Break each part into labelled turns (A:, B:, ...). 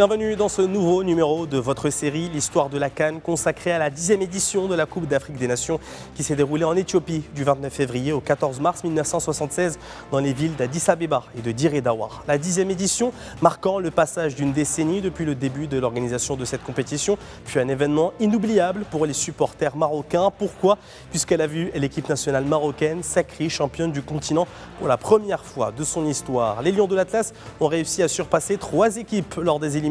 A: Bienvenue dans ce nouveau numéro de votre série L'Histoire de la CAN, consacrée à la 10e édition de la Coupe d'Afrique des Nations qui s'est déroulée en Éthiopie du 29 février au 14 mars 1976 dans les villes d'Addis Abeba et de Dire Dawa. La 10e édition marquant le passage d'une décennie depuis le début de l'organisation de cette compétition, fut un événement inoubliable pour les supporters marocains. Pourquoi ? Puisqu'elle a vu l'équipe nationale marocaine sacrée championne du continent pour la première fois de son histoire. Les Lions de l'Atlas ont réussi à surpasser 3 équipes lors des éliminatoires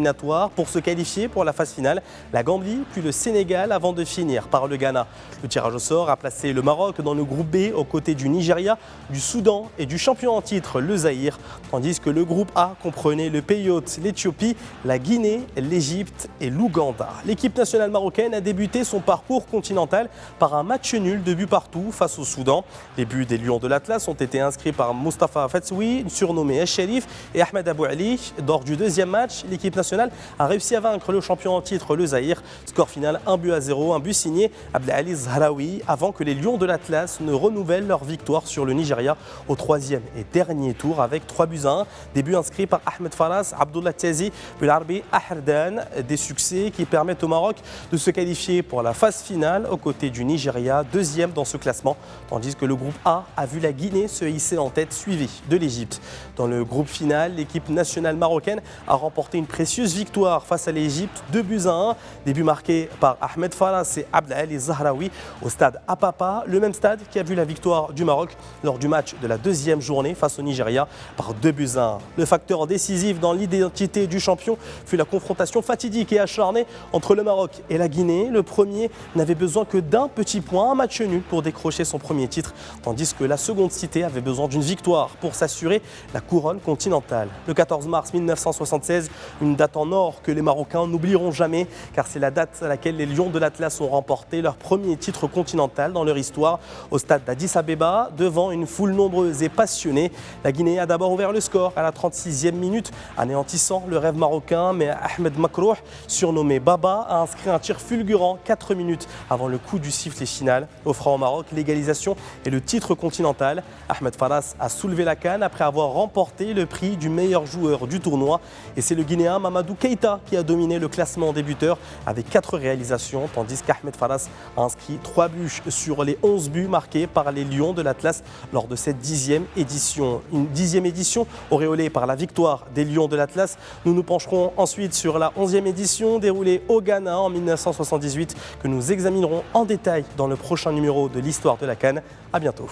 A: pour se qualifier pour la phase finale. La Gambie puis le Sénégal avant de finir par le Ghana. Le tirage au sort a placé le Maroc dans le groupe B aux côtés du Nigeria, du Soudan et du champion en titre, le Zaïre. Tandis que le groupe A comprenait le pays hôte, l'Éthiopie, la Guinée, l'Égypte et l'Ouganda. L'équipe nationale marocaine a débuté son parcours continental par un match nul de but partout face au Soudan. Les buts des Lions de l'Atlas ont été inscrits par Moustapha Fatsoui, surnommé El-Sherif, et Ahmed Abou Ali. Lors du deuxième match, l'équipe nationale a réussi à vaincre le champion en titre, le Zaïre. Score final 1-0, un but signé Abdelali Zahraoui, avant que les Lions de l'Atlas ne renouvellent leur victoire sur le Nigeria au 3e et dernier tour avec 3-1. Des buts inscrits par Ahmed Faras, Abdullah Tiazi, Bilarbi Aherdan. Des succès qui permettent au Maroc de se qualifier pour la phase finale aux côtés du Nigeria, 2e dans ce classement, tandis que le groupe A a vu la Guinée se hisser en tête, suivi de l'Égypte. Dans le groupe final, l'équipe nationale marocaine a remporté une précieuse victoire face à l'Égypte, 2-1. Des buts marqués par Ahmed Faras et Abdelali Zahraoui au stade Apapa, le même stade qui a vu la victoire du Maroc lors du match de la 2e journée face au Nigeria par 2-1. Le facteur décisif dans l'identité du champion fut la confrontation fatidique et acharnée entre le Maroc et la Guinée. Le premier n'avait besoin que d'un petit point, un match nul pour décrocher son premier titre, tandis que la seconde cité avait besoin d'une victoire pour s'assurer la couronne continentale. Le 14 mars 1976, une date en or que les Marocains n'oublieront jamais, car c'est la date à laquelle les Lions de l'Atlas ont remporté leur premier titre continental dans leur histoire au stade d'Addis Abeba, devant une foule nombreuse et passionnée. La Guinée a d'abord ouvert le score à la 36e minute, anéantissant le rêve marocain, mais Ahmed Makrouh, surnommé Baba, a inscrit un tir fulgurant 4 minutes avant le coup du sifflet final, offrant au Maroc l'égalisation et le titre continental. Ahmed Faras a soulevé la canne après avoir remporté le prix du meilleur joueur du tournoi, et c'est le Guinéen Mamadou Keïta qui a dominé le classement des buteurs avec 4 réalisations, tandis qu'Ahmed Faras a inscrit 3 buts sur les 11 buts marqués par les Lions de l'Atlas lors de cette 10e édition. Une 10e édition auréolée par la victoire des Lions de l'Atlas. Nous nous pencherons ensuite sur la 11e édition déroulée au Ghana en 1978 que nous examinerons en détail dans le prochain numéro de l'Histoire de la CAN. À bientôt.